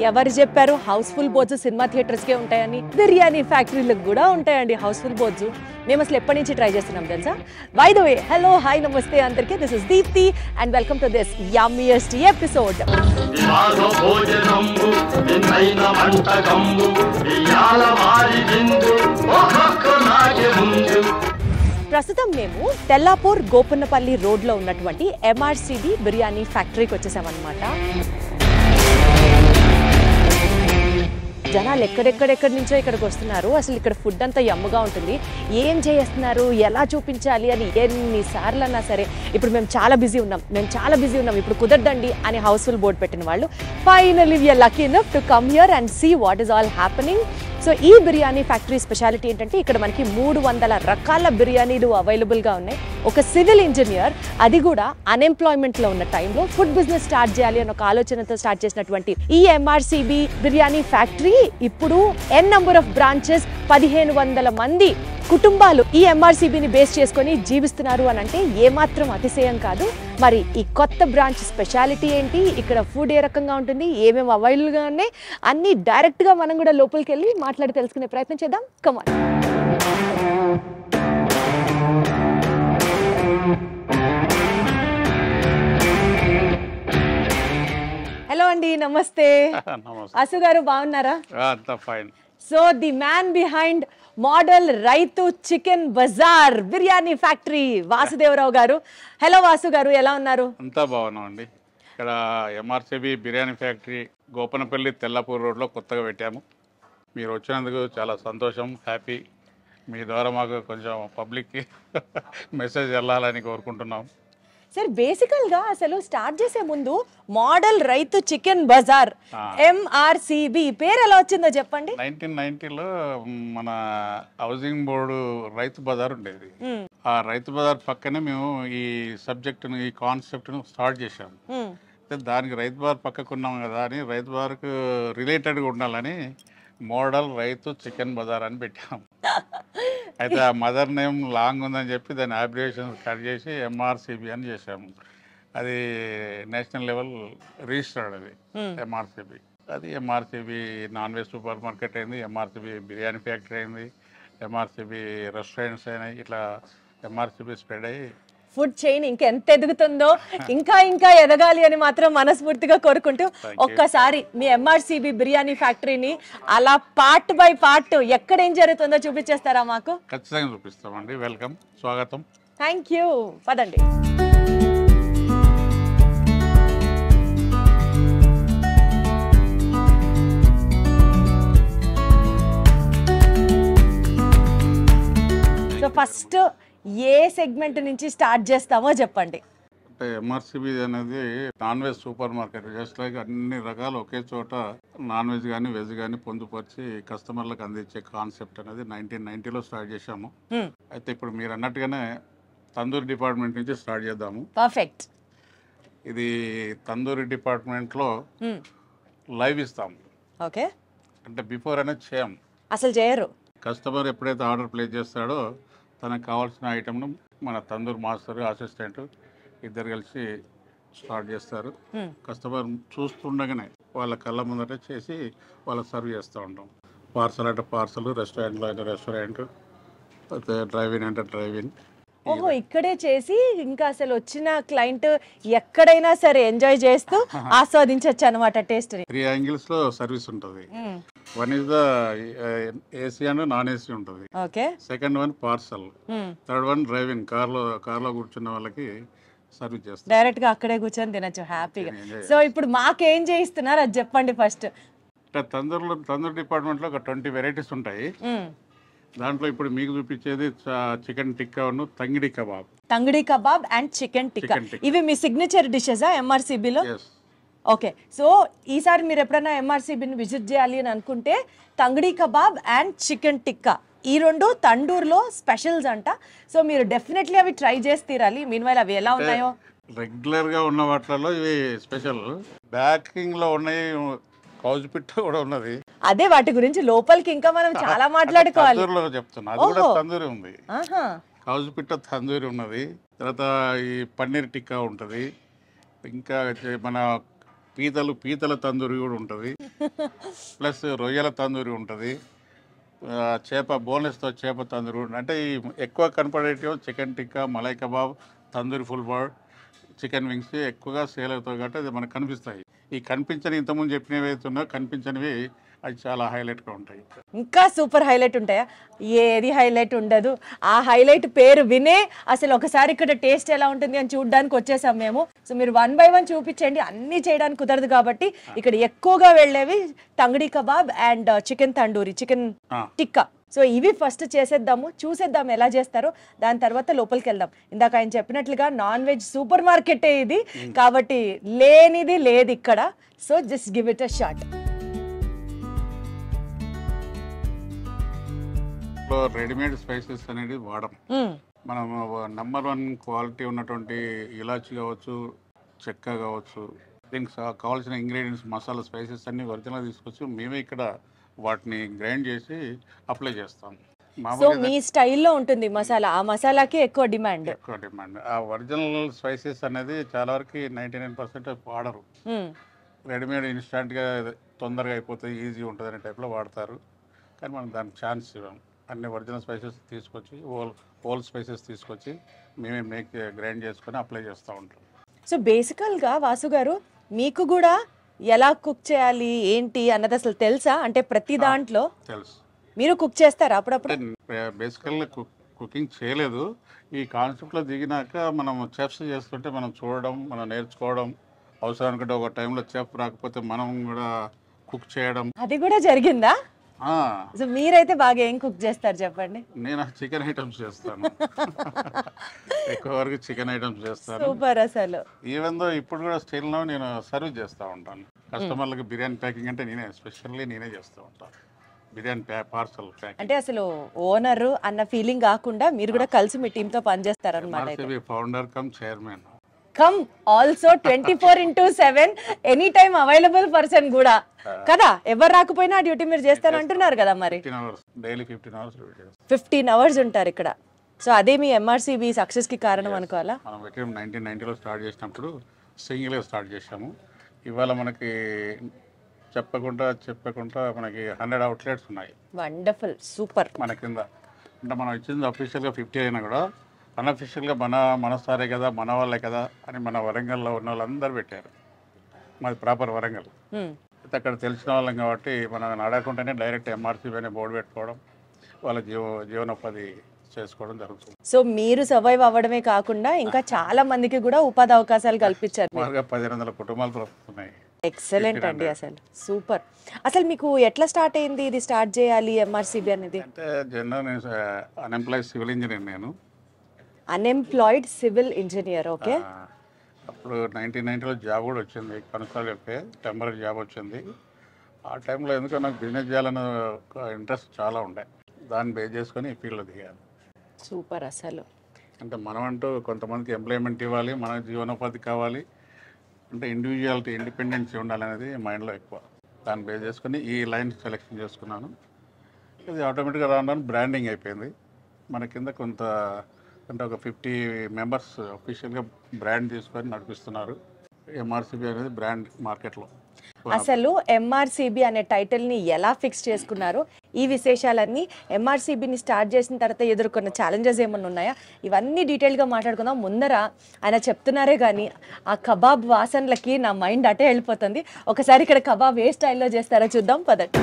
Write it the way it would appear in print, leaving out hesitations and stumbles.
ఎవరు చెప్పారు Housefull boards cinema థియేటర్స్కే ఉంటాయని? బిర్యానీ ఫ్యాక్టరీలకు కూడా ఉంటాయండి హౌస్ఫుల్ బోర్డ్స్. మేము అసలు ఎప్పటి నుంచి ట్రై చేస్తున్నాం తెలుసా? By the way, hello, hi, నమస్తే అందరికీ. This is Deepti and welcome to this yummiest episode. ప్రస్తుతం మేము తెల్లాపూర్ గోపన్నపల్లి రోడ్లో ఉన్నటువంటి ఎంఆర్సిబి బిర్యానీ ఫ్యాక్టరీకి వచ్చేసామన్నమాట. జనాలు ఎక్కడెక్కడెక్కడి నుంచో ఇక్కడికి వస్తున్నారు. అసలు ఇక్కడ ఫుడ్ అంతా యమ్ముగా ఉంటుంది. ఏం చేస్తున్నారు, ఎలా చూపించాలి అని ఎన్నిసార్లు అన్నా సరే, ఇప్పుడు మేము చాలా బిజీ ఉన్నాం, ఇప్పుడు కుదరదండి అని హౌస్ఫుల్ బోర్డ్ పెట్టిన వాళ్ళు finally we are lucky enough to come here and see what is all happening. So ఈ బిర్యానీ ఫ్యాక్టరీ స్పెషాలిటీ ఏంటంటే ఇక్కడ మనకి 300 రకాల బిర్యానీలు అవైలబుల్గా ఉన్నాయి. ఒక సివిల్ ఇంజనీర్, అది కూడా అన్ఎంప్లాయ్మెంట్లో ఉన్న టైంలో ఫుడ్ బిజినెస్ స్టార్ట్ చేయాలి అని ఒక ఆలోచనతో స్టార్ట్ చేసినటువంటి ఈ ఎంఆర్సిబి బిర్యానీ ఫ్యాక్టరీ ఇప్పుడు ఎన్ నంబర్ ఆఫ్ బ్రాంచెస్, 1500 మంది కుటుంబాలు ఈ ఎంఆర్సిబిని బేస్ చేసుకొని జీవిస్తున్నారు అని అంటే ఏమాత్రం అతిశయం కాదు. మరి ఈ కొత్త బ్రాంచ్ స్పెషాలిటీ ఏంటి, ఇక్కడ ఫుడ్ ఏ రకంగా ఉంటుంది, ఏమేమి అవైలబుల్గా ఉన్నాయి, అన్నీ డైరెక్ట్గా మనం కూడా లోపలికి వెళ్ళి మాట్లాడి తెలుసుకునే ప్రయత్నం చేద్దాం. కమాన్. హలో అండి, నమస్తే. అసు గారు బాగున్నారా? So the man behind model రైతు చికెన్ బజార్ బిర్యానీ ఫ్యాక్టరీ, వాసుదేవరావు గారు. హలో వాసు గారు, ఎలా ఉన్నారు? అంతా బాగున్నాం అండి. ఇక్కడ ఎంఆర్సిబి బిర్యానీ ఫ్యాక్టరీ గోపనపల్లి తెల్లపూర్ రోడ్లో కొత్తగా పెట్టాము. మీరు వచ్చినందుకు చాలా సంతోషం, హ్యాపీ. మీ ద్వారా మాకు కొంచెం పబ్లిక్కి మెసేజ్ వెళ్ళాలని కోరుకుంటున్నాం. సార్, బేసికల్గా అసలు స్టార్ట్ చేసే ముందు మోడల్ రైతు చికెన్ బజార్ ఎంఆర్సిబి పేరు ఎలా వచ్చిందో చెప్పండి. 1990లో మన హౌసింగ్ బోర్డు రైతు బజార్ ఉండేది. ఆ రైతు బజార్ పక్కనే మేము ఈ సబ్జెక్టును, ఈ కాన్సెప్ట్ను స్టార్ట్ చేసాము. దానికి రైతు బజార్ పక్కకున్నాం కదా అని రైతు బజార్కు రిలేటెడ్గా ఉండాలని మోడల్ రైతు చికెన్ బజార్ అని పెట్టాము. అయితే ఆ మదర్ నేమ్ లాంగ్ ఉందని చెప్పి దాని అబ్రివేషన్ కట్ చేసి ఎంఆర్సిబి అని చేసాము. అది నేషనల్ లెవెల్ రిజిస్టర్డ్. అది ఎంఆర్సిబి. అది MRCB non veg super market అయింది, ఎంఆర్సిబి బిర్యానీ ఫ్యాక్టరీ అయింది, ఎంఆర్సిబి రెస్టారెంట్స్ అయినాయి. ఇట్లా ఎంఆర్సిబి స్ప్రెడ్ అయ్యి ఫుడ్ చైన్ ఇంకా ఎంత ఎదుగుతుందో, ఇంకా ఇంకా ఎదగాలి అని మాత్రం మనస్ఫూర్తిగా కోరుకుంటూ ఒక్కసారి మీ ఎంఆర్సిబి బిర్యానీ ఫ్యాక్టరీని అలా పార్ట్ బై పార్ట్ ఎక్కడ ఏం జరుగుతుందో చూపించేస్తారా మాకు? ఖచ్చితంగా చూపిస్తామండి. వెల్కమ్, స్వాగతం. Thank you. పదండి. సో ఫస్ట్ ఏ సెగ్మెంట్ నుంచి స్టార్ట్ చేస్తామో చెప్పండి. అంటే ఎంఆర్సిబి అనేది non veg super market. Just like అన్ని రకాలు ఒకే చోట నాన్ వెజ్ కానీ వెజ్ కానీ పొందుపరిచి కస్టమర్లకు అందించే కాన్సెప్ట్ అనేది 1990లో స్టార్ట్ చేశాము. అయితే ఇప్పుడు మీరు అన్నట్టుగానే తందూరి డిపార్ట్మెంట్ నుంచి స్టార్ట్ చేద్దాము. పర్ఫెక్ట్. ఇది తందూరి డిపార్ట్మెంట్లో లైవ్ ఇస్తాము. ఓకే. అంటే బిఫోర్ అనేది చేయం, అసలు చేయరు. కస్టమర్ ఎప్పుడైతే ఆర్డర్ ప్లేస్ చేస్తాడో తనకు కావాల్సిన ఐటమ్ను మన తందూరి మాస్టర్, అసిస్టెంట్ ఇద్దరు కలిసి స్టార్ట్ చేస్తారు. కస్టమర్ చూస్తుండగానే వాళ్ళ కళ్ళ ముందట చేసి వాళ్ళకి సర్వ్ చేస్తూ ఉంటాం. పార్సల్ అంటే పార్సల్, రెస్టారెంట్లో అయితే రెస్టారెంట్, అయితే డ్రైవ్ ఇన్ అంటే డ్రైవ్ ఇన్. ఓహో, ఇక్కడే చేసి ఇంకా అసలు వచ్చిన క్లయింట్ ఎక్కడైనా సరే ఎంజాయ్ చేస్తూ ఆస్వాదించవచ్చు అనమాట టేస్ట్ ని. 3 యాంగిల్స్ లో సర్వీస్ ఉంటుంది. One is the AC and non AC ఉంటుంది. Okay. Second one parcel, third one drive in. కార్లో కూర్చున్న వాళ్ళకి సర్వీస్ చేస్తారు. డైరెక్ట్ గా అక్కడే కూర్చొని తినచ్చు హ్యాపీగా. సో ఇప్పుడు మాకేం చేయిస్తున్నారు అది చెప్పండి ఫస్ట్. తందూరి డిపార్ట్మెంట్ లో ఒక 20 వెరైటీస్ ఉంటాయి. దాంట్లో ఇప్పుడు మీకు చూపించేది chicken tikka, tangdi kebab. Tangdi kebab and chicken tikka, ఇవి మీ సిగ్నేచర్ డిషెసా ఎంఆర్సిబిలో? ఓకే. సో ఈసారి మీరు ఎప్పుడైనా ఎంఆర్సిబిని విజిట్ చేయాలి అని అనుకుంటే tangdi kebab and chicken tikka, ఈ రెండు తండూరులో స్పెషల్స్ అంట. సో మీరు డెఫినెట్లీ అవి ట్రై చేసి తీరాలి. మీన్వైల్ అవి ఎలా ఉన్నాయో. రెగ్యులర్ గా ఉన్న వాటిలో ఇవి స్పెషల్. బ్యాకింగ్ లో ఉన్నాయి, కౌజు పిట్ట కూడా ఉన్నది. అదే వాటి గురించి లోపలికి ఇంకా మనం చాలా మాట్లాడుకోవాలి. చెప్తున్నా, అది కూడా తందూరి ఉంది. కౌజు పిట్ట తందూరి ఉన్నది. తర్వాత ఈ పన్నీర్ టిక్కా ఉంటుంది. ఇంకా మన పీతల తందూరి కూడా ఉంటుంది, ప్లస్ రొయ్యల తందూరి ఉంటుంది, చేప బోన్లెస్తో చేప తందూరి కూడా. అంటే ఈ ఎక్కువ కనపడేటివి chicken tikka, malai kebab, tandoori full bird, chicken wings ఎక్కువగా సేల్ అవుతాయి కాబట్టి అది మనకు కనిపిస్తాయి. ఈ కనిపించని ఇంతకుముందు చెప్పినవి అయితే ఉన్నాయో కనిపించనివి అది చాలా హైలైట్గా ఉంటాయి. ఇంకా సూపర్ హైలైట్ ఉంటాయా? ఏది హైలైట్ ఉండదు. ఆ హైలైట్ పేరు వినే అసలు ఒకసారి ఇక్కడ టేస్ట్ ఎలా ఉంటుంది అని చూడడానికి వచ్చేసాం మేము. సో మీరు 1 by 1 చూపించండి. అన్నీ చేయడానికి కుదరదు కాబట్టి ఇక్కడ ఎక్కువగా వెళ్ళేవి tangdi kebab and chicken tandoori, chicken tikka. So ఇవి ఫస్ట్ చేసేద్దాము, చూసేద్దాం ఎలా చేస్తారో. దాని తర్వాత లోపలికి వెళ్దాం. ఇందాక ఆయన చెప్పినట్లుగా నాన్ వెజ్ సూపర్ మార్కెటే ఇది కాబట్టి లేనిది లేదు ఇక్కడ. So just give it a shot. Readymade spices అనేది వాడడం. మనం నెంబర్ 1 క్వాలిటీ ఉన్నటువంటి ఇలాచి కావచ్చు, చెక్క కావచ్చు, దీనికి కావాల్సిన ఇంగ్రీడియంట్స్, మసాలా, స్పైసెస్ అన్ని ఒరిజినల్ తీసుకొచ్చి మేమే ఇక్కడ వాటిని గ్రైండ్ చేసి అప్లై చేస్తాం. సో మీ స్టైల్లో ఉంటుంది మసాలా, ఆ మసాలాకి ఎక్కువ డిమాండ్. ఆ ఒరిజినల్ స్పైసెస్ అనేది చాలా వరకు 99% వాడరు. రెడీమేడ్ ఇన్స్టాంట్గా తొందరగా అయిపోతుంది, ఈజీ ఉంటుంది అనే టైప్లో వాడతారు. కానీ మనం దానికి ఛాన్స్ ఇవ్వం. అన్ని ఒరిజినల్ స్పైసెస్ తీసుకొచ్చి హోల్ స్పైసెస్ తీసుకొచ్చి మేమే గ్రైండ్ చేసుకొని అప్లై చేస్తూ ఉంటాం. సో బేసికల్గా వాసు గారు మీకు కూడా ఎలా కుక్ చేయాలి ఏంటి అన్నది అసలు తెలుసా? అంటే ప్రతి దాంట్లో తెలుసు. మీరు కుక్ చేస్తారా అప్పుడప్పుడు? బేసికల్గా కుకింగ్ చేయలేదు. ఈ కాన్సెప్ట్లో దిగినాక మనం చెఫ్స్ చేస్తుంటే మనం చూడడం, మనం నేర్చుకోవడం, అవసరం అనుకుంటే ఒక టైంలో చెఫ్ రాకపోతే మనం కూడా కుక్ చేయడం. అది కూడా జరిగిందా? సో మీరైతే బాగా ఏం కుక్ చేస్తారు చెప్పండి? నేను చికెన్ ఐటమ్స్ చేస్తాను. ఎక్కువ వరకు చికెన్ ఐటమ్స్ చేస్తాను. సూపర్. అసలు ఈవెన్ దో ఇప్పుడు కూడా స్టిల్ నేను సర్వ్ చేస్తూ ఉంటాను కస్టమర్లకు. బిర్యానీ ప్యాకింగ్ అంటే నేనే చేస్తూ ఉంటాను. బిర్యానీ పార్సల్ ప్యాకింగ్ అంటే అసలు ఓనర్ అన్న ఫీలింగ్ కాకుండా మీరు కూడా కలిసి మీ టీమ్ తో పనిచేస్తారు అన్నమాట. Founder come chairman cum also 24/7 any time available person కూడా కదా. ఎవరు రాకపోయినా డ్యూటీ మీరు చేస్తారు అంటున్నారు కదా. మరి 15 hours ఉంటారు ఇక్కడ. సో అదే మీ MRCB సక్సెస్ కి కారణం అనుకోవాలా? మనం 1990లో స్టార్ట్ చేసినప్పుడు సింగిల్గా స్టార్ట్ చేసాము. ఇవాళ మనకి చెప్పకుండా మనకి 100 outlets ఉన్నాయి. Wonderful, super. మన కింద అంటే మనం ఇచ్చింది అఫీషియల్గా 50 అయినా కూడా అన్అఫీషియల్గా మన సారే కదా, మన వాళ్ళే కదా అని మన వరంగల్లో ఉన్న వాళ్ళందరూ పెట్టారు. మాది ప్రాపర్ వరంగల్. అక్కడ తెలిసిన వాళ్ళం కాబట్టి మనం అడగకుండానే డైరెక్ట్ MRCB అనే బోర్డు పెట్టుకోవడం, వాళ్ళ జీవనోపాధి చేసుకోవడం జరుగుతుంది. సో మీరు సర్వైవ్ అవ్వడమే కాకుండా ఇంకా చాలా మందికి కూడా ఉపాధి అవకాశాలు కల్పించారు. 1500 కుటుంబాలు వస్తున్నాయి. ఎక్సలెంట్ అండి, అసలు సూపర్. అసలు మీకు ఎట్లా స్టార్ట్ అయింది ఇది స్టార్ట్ చేయాలి MRCB అనేది? అంటే జనరల్ అన్ఎంప్లాయిడ్ సివిల్ ఇంజనీర్. నేను అన్ఎంప్లాయిడ్ సివిల్ ఇంజనీర్. ఓకే. అప్పుడు 1990లో జాబ్ కూడా వచ్చింది, కొనసాగితే టెంపరీ జాబ్ వచ్చింది. ఆ టైంలో ఎందుకో నాకు బిజినెస్ చేయాలన్న ఇంట్రెస్ట్ చాలా ఉండే. దాన్ని బేస్ చేసుకొని ఈ ఫీల్డ్లో దిగాను. సూపర్. అసలు అంటే మనం అంటూ కొంతమందికి ఎంప్లాయ్మెంట్ ఇవ్వాలి, మన జీవనోపాధి కావాలి అంటే ఇండివిజువాలిటీ, ఇండిపెండెన్సీ ఉండాలనేది మైండ్లో ఎక్కువ. దాన్ని బేస్ చేసుకొని ఈ లైన్ సెలెక్షన్ చేసుకున్నాను. ఇది ఆటోమేటిక్గా రావడానికి బ్రాండింగ్ అయిపోయింది. మన కింద కొంత అంటే ఒక 50 members అఫీషియల్గా బ్రాండ్ తీసుకొని నడిపిస్తున్నారు. MRCB అనేది బ్రాండ్ మార్కెట్లో. అసలు MRCB అనే టైటిల్ని ఎలా ఫిక్స్ చేసుకున్నారు, ఈ విశేషాలన్నీ, MRCBని స్టార్ట్ చేసిన తర్వాత ఎదుర్కొన్న ఛాలెంజెస్ ఏమన్నా ఉన్నాయా, ఇవన్నీ డీటెయిల్గా మాట్లాడుకుందాం. ముందర ఆయన చెప్తున్నారే కానీ ఆ కబాబ్ వాసనలకి నా మైండ్ అటే వెళ్ళిపోతుంది. ఒకసారి ఇక్కడ కబాబ్ ఏ స్టైల్లో చేస్తారో చూద్దాం పదండి.